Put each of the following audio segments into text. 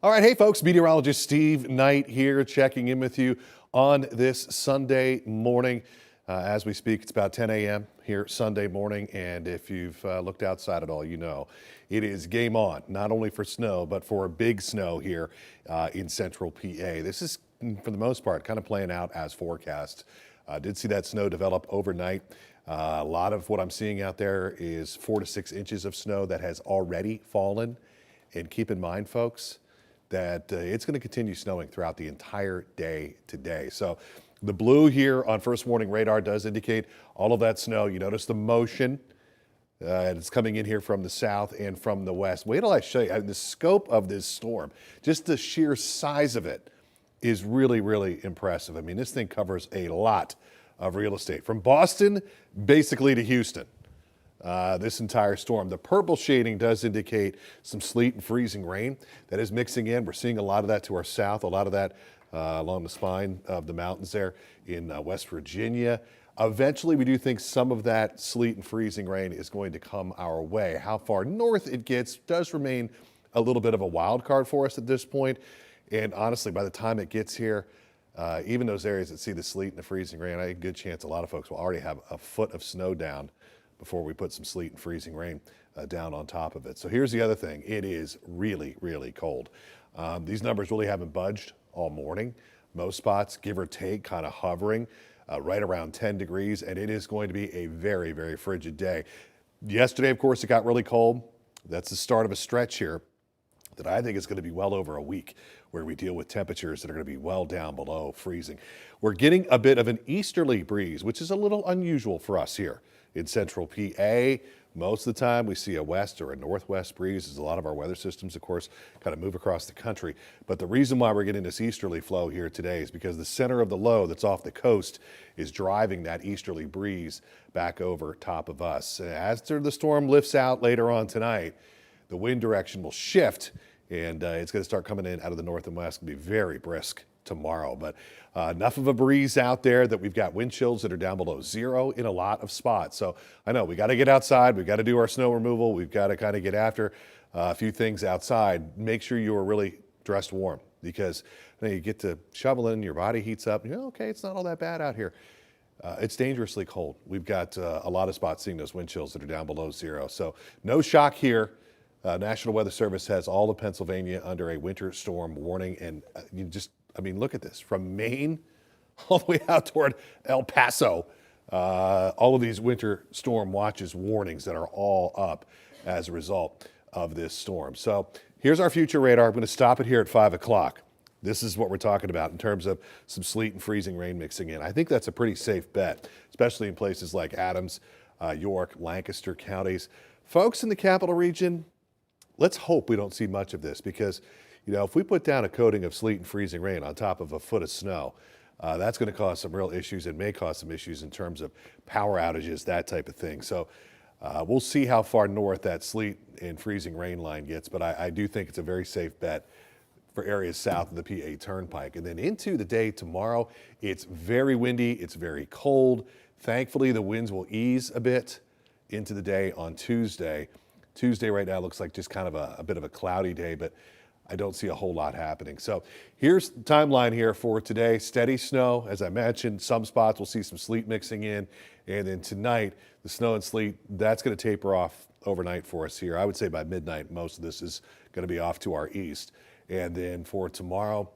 All right, hey folks, meteorologist Steve Knight here checking in with you on this Sunday morning. As we speak, it's about 10 a.m. here Sunday morning, and if you've looked outside at all, you know it is game on, not only for snow, but for big snow here in central PA. This is, for the most part, kind of playing out as forecast. Did see that snow develop overnight. A lot of what I'm seeing out there is 4 to 6 inches of snow that has already fallen. And keep in mind, folks, that it's going to continue snowing throughout the entire day today. So the blue here on first warning radar does indicate all of that snow. You notice the motion, and it's coming in here from the south and from the west. Wait till I show you the scope of this storm. Just the sheer size of it is really, really impressive. I mean, this thing covers a lot of real estate from Boston basically to Houston. This entire storm. The purple shading does indicate some sleet and freezing rain that is mixing in. We're seeing a lot of that to our south, a lot of that along the spine of the mountains there in West Virginia. Eventually, we do think some of that sleet and freezing rain is going to come our way. How far north it gets does remain a little bit of a wild card for us at this point. And honestly, by the time it gets here, even those areas that see the sleet and the freezing rain, I have a good chance a lot of folks will already have a foot of snow down before we put some sleet and freezing rain down on top of it. So here's the other thing. It is really, really cold. These numbers really haven't budged all morning. Most spots, give or take, kind of hovering right around 10 degrees, and it is going to be a very, very frigid day. Yesterday, of course, it got really cold. That's the start of a stretch here that I think is going to be well over a week where we deal with temperatures that are going to be well down below freezing. We're getting a bit of an easterly breeze, which is a little unusual for us here in central PA. Most of the time we see a west or a northwest breeze as a lot of our weather systems, of course, kind of move across the country. But the reason why we're getting this easterly flow here today is because the center of the low that's off the coast is driving that easterly breeze back over top of us. As the storm lifts out later on tonight, the wind direction will shift, and it's going to start coming in out of the north and west. It's going to be very brisk tomorrow, but enough of a breeze out there that we've got wind chills that are down below zero in a lot of spots. So I know we got to get outside. We've got to do our snow removal. We've got to kind of get after a few things outside. Make sure you are really dressed warm, because you get to shoveling, your body heats up. You know, okay, it's not all that bad out here. It's dangerously cold. We've got a lot of spots seeing those wind chills that are down below zero. So no shock here. National Weather Service has all of Pennsylvania under a winter storm warning, and look at this. From Maine all the way out toward El Paso, all of these winter storm watches warnings that are all up as a result of this storm. So here's our future radar. I'm going to stop it here at 5 o'clock. This is what we're talking about in terms of some sleet and freezing rain mixing in. I think that's a pretty safe bet, especially in places like Adams, York, Lancaster counties. Folks in the capital region, let's hope we don't see much of this, because if we put down a coating of sleet and freezing rain on top of a foot of snow, that's going to cause some real issues and may cause some issues in terms of power outages, that type of thing. So we'll see how far north that sleet and freezing rain line gets, but I do think it's a very safe bet for areas south of the PA Turnpike. And then into the day tomorrow, it's very windy, it's very cold. Thankfully, the winds will ease a bit into the day on Tuesday. Tuesday right now looks like just kind of a bit of a cloudy day, but I don't see a whole lot happening. So here's the timeline here for today. Steady snow, as I mentioned. Some spots we'll see some sleet mixing in. And then tonight, the snow and sleet, that's going to taper off overnight for us here. I would say by midnight, most of this is going to be off to our east. And then for tomorrow,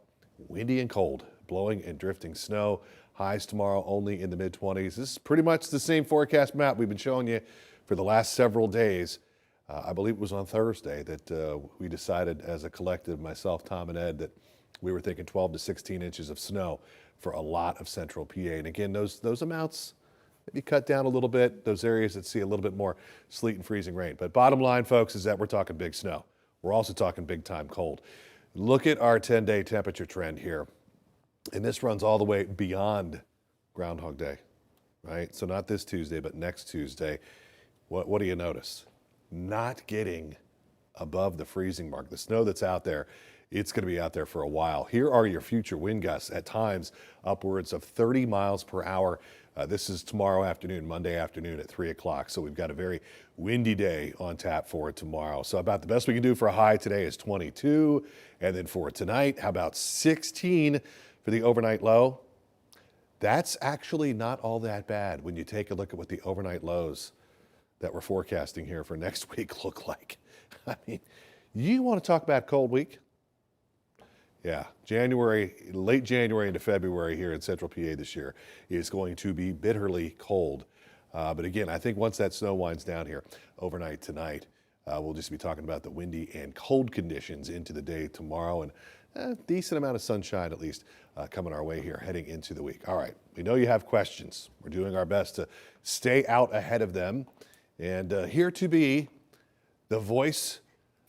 windy and cold, blowing and drifting snow. Highs tomorrow only in the mid-20s. This is pretty much the same forecast map we've been showing you for the last several days. I believe it was on Thursday that we decided as a collective, myself, Tom, and Ed, that we were thinking 12 to 16 inches of snow for a lot of central PA. And again, those amounts maybe cut down a little bit, those areas that see a little bit more sleet and freezing rain. But bottom line, folks, is that we're talking big snow. We're also talking big time cold. Look at our 10-day temperature trend here. And this runs all the way beyond Groundhog Day, right? So not this Tuesday, but next Tuesday. What do you notice? Not getting above the freezing mark. The snow that's out there It's going to be out there for a while. Here are your future wind gusts, at times upwards of 30 miles per hour. This is tomorrow afternoon, Monday afternoon at 3 o'clock. So we've got a very windy day on tap for tomorrow. So about the best we can do for a high today is 22. And then for tonight, how about 16 for the overnight low? That's actually not all that bad when you take a look at what the overnight lows that we're forecasting here for next week look like. I mean, you want to talk about cold week? Yeah, late January into February here in Central PA this year is going to be bitterly cold. But again, I think once that snow winds down here overnight tonight, we'll just be talking about the windy and cold conditions into the day tomorrow, and a decent amount of sunshine at least coming our way here heading into the week. All right, we know you have questions. We're doing our best to stay out ahead of them. And here to be the voice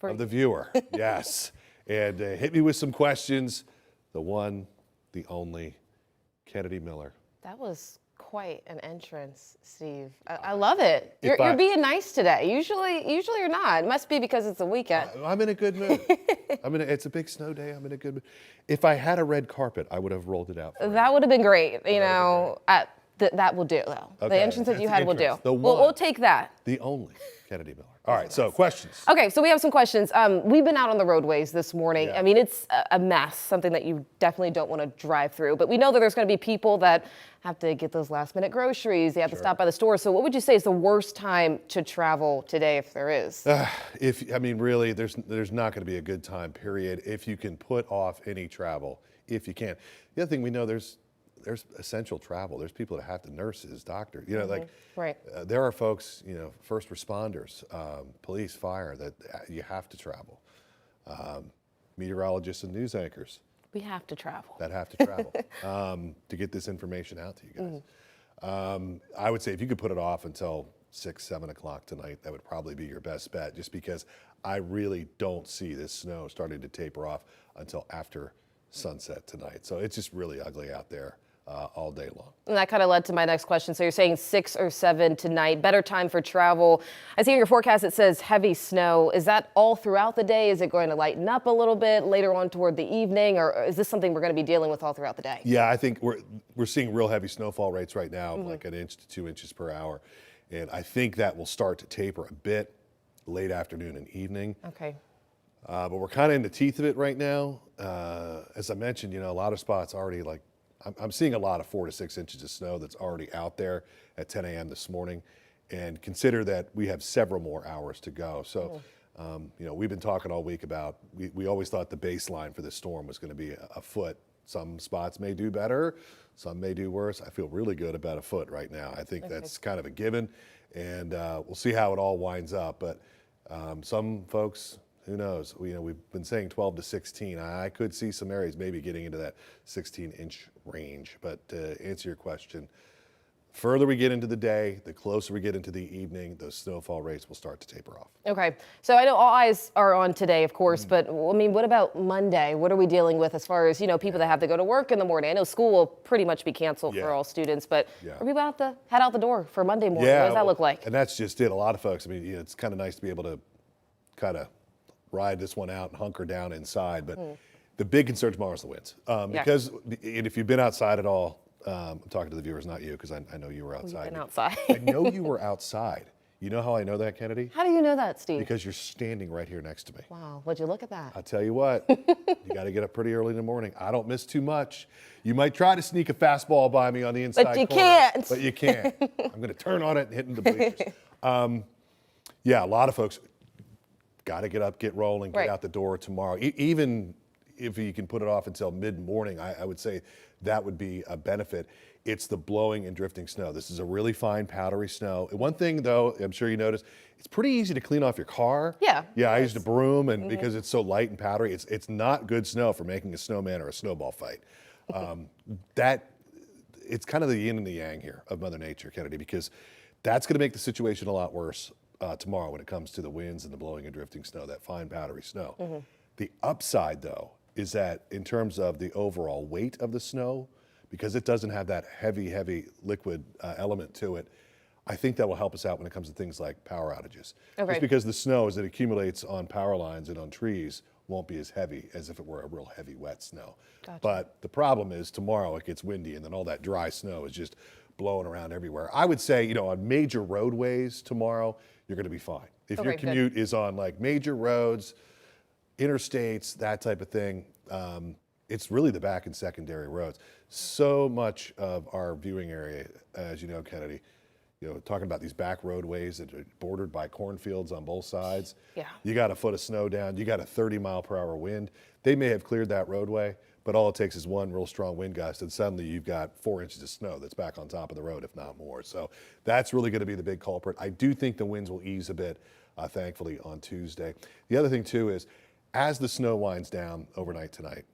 of the viewer. Yes. And hit me with some questions. The one, the only, Kennedy Miller. That was quite an entrance, Steve. I love it. You're being nice today. Usually you're not. It must be because it's a weekend. I'm in a good mood. It's a big snow day. I'm in a good mood. If I had a red carpet, I would have rolled it out. That would have been great. You know, that will do, though. Okay. The entrance that you had will do. We'll take that. The only Kennedy Miller. All right, so questions. Okay, so we have some questions. We've been out on the roadways this morning. Yeah. I mean, it's a mess, something that you definitely don't want to drive through. But we know that there's going to be people that have to get those last-minute groceries. They have to stop by the store. So what would you say is the worst time to travel today, if there is? Really, there's not going to be a good time, period, if you can put off any travel, if you can. The other thing we know, there's essential travel. There's people that have to, nurses, doctors, right. There are folks, first responders, police, fire, that you have to travel. Meteorologists and news anchors. We have to travel. That have to travel to get this information out to you guys. I would say if you could put it off until 6, 7 o'clock tonight, that would probably be your best bet, just because I really don't see this snow starting to taper off until after sunset tonight. So it's just really ugly out there all day long. And that kind of led to my next question. So you're saying 6 or 7 tonight, better time for travel. I see in your forecast it says heavy snow. Is that all throughout the day? Is it going to lighten up a little bit later on toward the evening, or is this something we're going to be dealing with all throughout the day? Yeah, I think we're seeing real heavy snowfall rates right now, like 1 inch to 2 inches per hour. And I think that will start to taper a bit late afternoon and evening. Okay. But we're kind of in the teeth of it right now. As I mentioned, a lot of spots already, like I'm seeing a lot of 4 to 6 inches of snow that's already out there at 10 a.m. this morning. And consider that we have several more hours to go. So, we've been talking all week about, we always thought the baseline for this storm was going to be a foot. Some spots may do better, some may do worse. I feel really good about a foot right now. I think that's kind of a given. And we'll see how it all winds up. But some folks, who knows? We've been saying 12 to 16. I could see some areas maybe getting into that 16-inch range. But to answer your question, further we get into the day, the closer we get into the evening, those snowfall rates will start to taper off. Okay. So I know all eyes are on today, of course, but what about Monday? What are we dealing with as far as, people that have to go to work in the morning? I know school will pretty much be canceled for all students, but are we about to head out the door for Monday morning? What does that look like? And that's just it. A lot of folks, it's kind of nice to be able to kind of ride this one out and hunker down inside. But the big concern tomorrow is the winds. Because if you've been outside at all, I'm talking to the viewers, not you, because I know you were outside. You've been outside. I know you were outside. You know how I know that, Kennedy? How do you know that, Steve? Because you're standing right here next to me. Wow, would you look at that? I'll tell you what, you got to get up pretty early in the morning. I don't miss too much. You might try to sneak a fastball by me on the inside corner. But you can't. I'm going to turn on it and hit into the bleachers. A lot of folks got to get up, get rolling, get out the door tomorrow. Even if you can put it off until mid-morning, I would say that would be a benefit. It's the blowing and drifting snow. This is a really fine, powdery snow. One thing, though, I'm sure you noticed, it's pretty easy to clean off your car. Yeah. Yeah, I used a broom, and because it's so light and powdery, it's not good snow for making a snowman or a snowball fight. It's kind of the yin and the yang here of Mother Nature, Kennedy, because that's going to make the situation a lot worse tomorrow when it comes to the winds and the blowing and drifting snow, that fine, powdery snow. The upside, though, is that in terms of the overall weight of the snow, because it doesn't have that heavy liquid element to it, I think that will help us out when it comes to things like power outages. Just because the snow, as it accumulates on power lines and on trees, won't be as heavy as if it were a real heavy wet snow. Gotcha. But the problem is tomorrow it gets windy and then all that dry snow is just blowing around everywhere. I would say, on major roadways tomorrow, you're going to be fine. If your Okay, good. commute is on like major roads, interstates, that type of thing, it's really the back and secondary roads. So much of our viewing area, as you know, Kennedy, talking about these back roadways that are bordered by cornfields on both sides. Yeah. You got a foot of snow down, you got a 30-mile-per-hour wind. They may have cleared that roadway, but all it takes is one real strong wind gust, and suddenly you've got 4 inches of snow that's back on top of the road, if not more. So that's really going to be the big culprit. I do think the winds will ease a bit, thankfully, on Tuesday. The other thing, too, is as the snow winds down overnight tonight,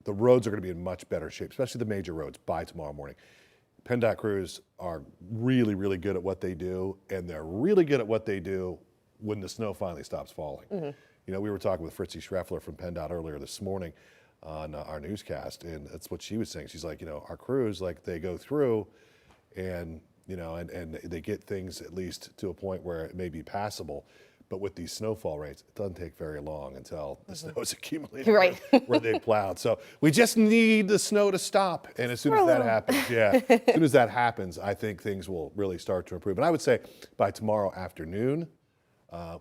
the roads are going to be in much better shape, especially the major roads, by tomorrow morning. PennDOT crews are really, really good at what they do, and they're really good at what they do when the snow finally stops falling. We were talking with Fritzy Schreffler from PennDOT earlier this morning on our newscast, and that's what she was saying. She's like, our crews, like, they go through and, and they get things at least to a point where it may be passable. But with these snowfall rates, it doesn't take very long until the snow is accumulated Right. where they plowed. So we just need the snow to stop. And as soon as that happens, as soon as that happens, I think things will really start to improve. And I would say by tomorrow afternoon,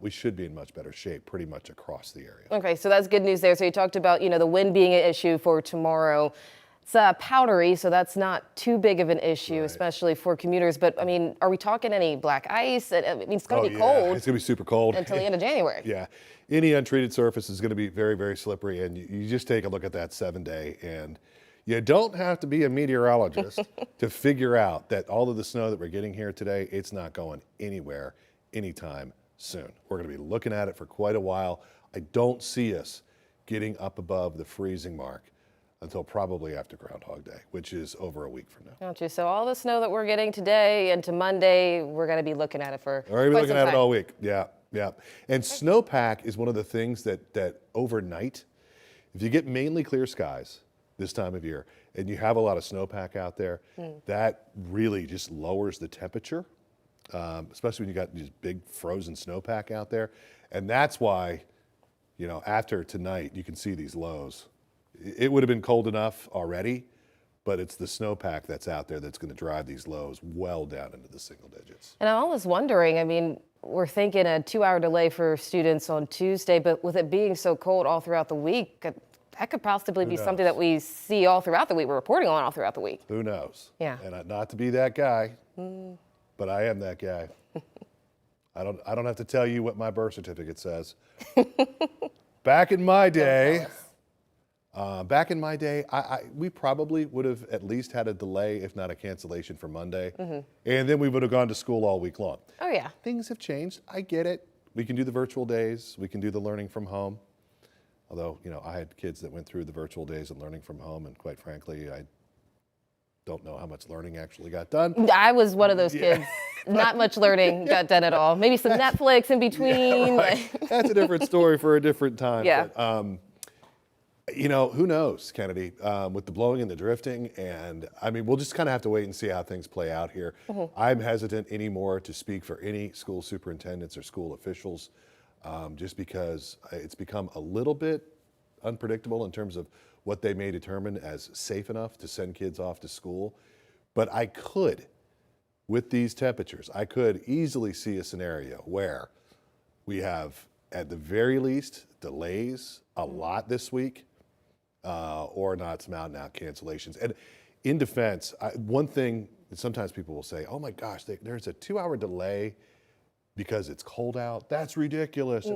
we should be in much better shape pretty much across the area. Okay, so that's good news there. So you talked about, the wind being an issue for tomorrow. It's powdery, so that's not too big of an issue, Right. especially for commuters. But, are we talking any black ice? I mean, it's going to be Yeah, cold it's going to be super cold. until the end of January. Yeah. Any untreated surface is going to be very, very slippery. And you just take a look at that 7-day, and you don't have to be a meteorologist to figure out that all of the snow that we're getting here today, it's not going anywhere anytime soon. We're going to be looking at it for quite a while. I don't see us getting up above the freezing mark until probably after Groundhog Day, which is over a week from now. Don't you? So all the snow that we're getting today into Monday, we're going to be looking at it for We're going to be quite looking some at it time. all week. Yeah. And snowpack is one of the things that overnight, if you get mainly clear skies this time of year and you have a lot of snowpack out there, that really just lowers the temperature, especially when you got these big frozen snowpack out there. And that's why, after tonight, you can see these lows. It would have been cold enough already, but it's the snowpack that's out there that's going to drive these lows well down into the single digits. And I'm always wondering, we're thinking a 2-hour delay for students on Tuesday, but with it being so cold all throughout the week, that could possibly be something that we see all throughout the week. We're reporting on all throughout the week. Who knows? Yeah. And not to be that guy, but I am that guy. I don't have to tell you what my birth certificate says. Back in my day, we probably would have at least had a delay, if not a cancellation for Monday. And then we would have gone to school all week long. Oh, yeah. Things have changed. I get it. We can do the virtual days. We can do the learning from home. Although, I had kids that went through the virtual days and learning from home, and quite frankly, I don't know how much learning actually got done. I was one of those kids. Not much learning got done at all. Maybe some Netflix in between. Yeah, right. That's a different story for a different time. Yeah. But, who knows, Kennedy, with the blowing and the drifting. And we'll just kind of have to wait and see how things play out here. I'm hesitant anymore to speak for any school superintendents or school officials, just because it's become a little bit unpredictable in terms of what they may determine as safe enough to send kids off to school. But I could, with these temperatures, I could easily see a scenario where we have, at the very least, delays a lot this week, or not some out-and-out cancellations. And in defense, one thing that sometimes people will say, oh my gosh, there's a 2-hour delay because it's cold out. That's ridiculous.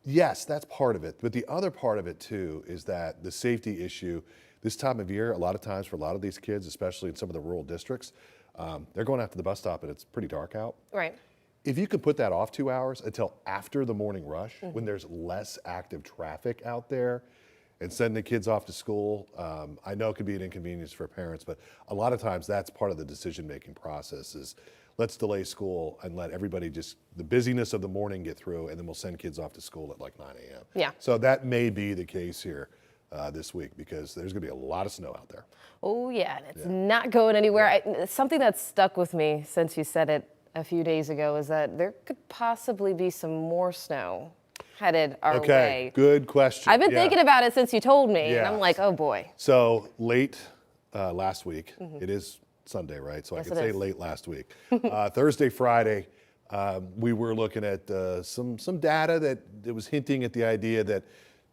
Yes, that's part of it. But the other part of it too is that the safety issue this time of year, a lot of times for a lot of these kids, especially in some of the rural districts, they're going out to the bus stop and it's pretty dark out. Right. If you could put that off 2 hours until after the morning rush, when there's less active traffic out there, and sending the kids off to school, I know it could be an inconvenience for parents, but a lot of times that's part of the decision-making process is let's delay school and let everybody the busyness of the morning get through, and then we'll send kids off to school at like 9 a.m. Yeah. So that may be the case here this week because there's gonna be a lot of snow out there. Oh, yeah, and it's not going anywhere. Something that's stuck with me since you said it a few days ago is that there could possibly be some more snow headed our Okay, way? good question. I've been Yeah. thinking about it since you told me, and I'm Yes. like, oh boy. So late last week, it is Sunday, right? So Yes, I can it say is. late last week. Thursday, Friday, we were looking at some data that was hinting at the idea that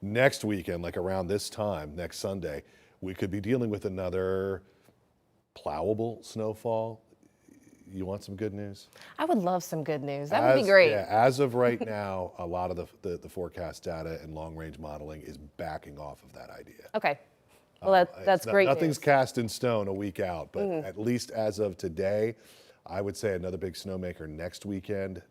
next weekend, like around this time, next Sunday, we could be dealing with another plowable snowfall. You want some good news? I would love some good news. That would be great. Yeah, as of right now, a lot of the forecast data and long range modeling is backing off of that idea. Okay. Well, that's great Nothing's news. cast in stone a week out, but at least as of today, I would say another big snowmaker next weekend.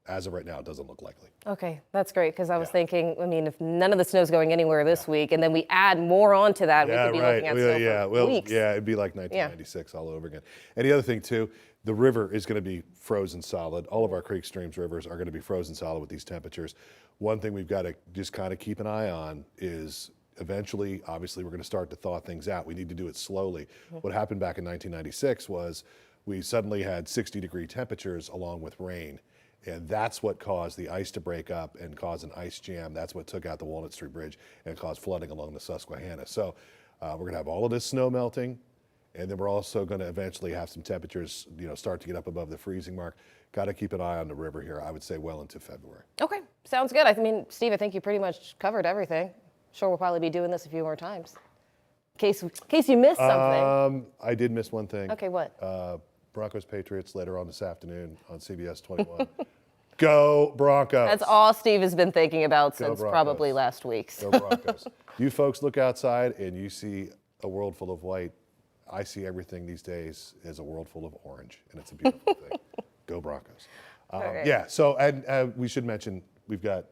As of right now, it doesn't look likely. Okay, that's great because I was thinking, I mean, if none of the snow's going anywhere this week, and then we add more onto that, we could be looking at snow for weeks. Yeah, it'd be like 1996 all over again. And the other thing too, the river is going to be frozen solid. All of our creeks, streams, rivers are going to be frozen solid with these temperatures. One thing we've got to just kind of keep an eye on is eventually, obviously, we're going to start to thaw things out. We need to do it slowly. What happened back in 1996 was we suddenly had 60-degree temperatures along with rain. And that's what caused the ice to break up and cause an ice jam. That's what took out the Walnut Street Bridge and caused flooding along the Susquehanna. So we're going to have all of this snow melting, and then we're also going to eventually have some temperatures, start to get up above the freezing mark. Got to keep an eye on the river here. I would say well into February. Okay, sounds good. I mean, Steve, I think you pretty much covered everything. Sure, we'll probably be doing this a few more times. In case you missed something. I did miss one thing. Okay, what? Broncos Patriots later on this afternoon on CBS 21. Go Broncos. That's all Steve has been thinking about Go since Broncos. probably last week. Go Broncos. You folks look outside and you see a world full of white. I see everything these days as a world full of orange, and it's a beautiful thing. Go Broncos. right. Yeah, so and we should mention we've got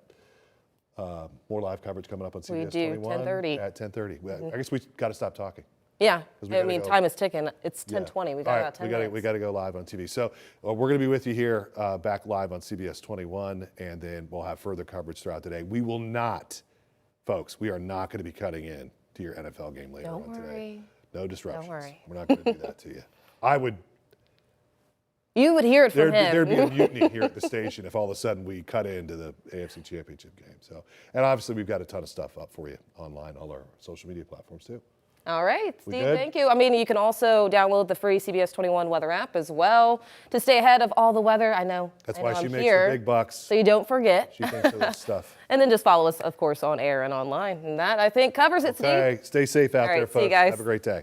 more live coverage coming up on CBS do, 21 10:30. at 10:30. I guess we got to stop talking. Yeah, we I gotta mean, go. time is ticking. It's 10:20. We got All about 10 minutes. we got to go live on TV. So we're going to be with you here back live on CBS 21, and then we'll have further coverage throughout the day. We will not, folks, we are not going to be cutting in to your NFL game later Don't on today. worry. No disruptions. Don't worry. We're not going to do that to you. I would. You would hear it from him. There'd be a mutiny here at the station if all of a sudden we cut into the AFC Championship game. So, and obviously we've got a ton of stuff up for you online, all our social media platforms too. All right, We Steve, good? thank you. I mean, you can also download the free CBS 21 weather app as well to stay ahead of all the weather. I know. That's I why know she I'm makes here, the big bucks. so you don't forget. She thinks of this stuff. And then just follow us, of course, on air and online. And that, I think, covers it, Steve. Okay, stay safe out All right, there, see you folks. guys. Have a great day.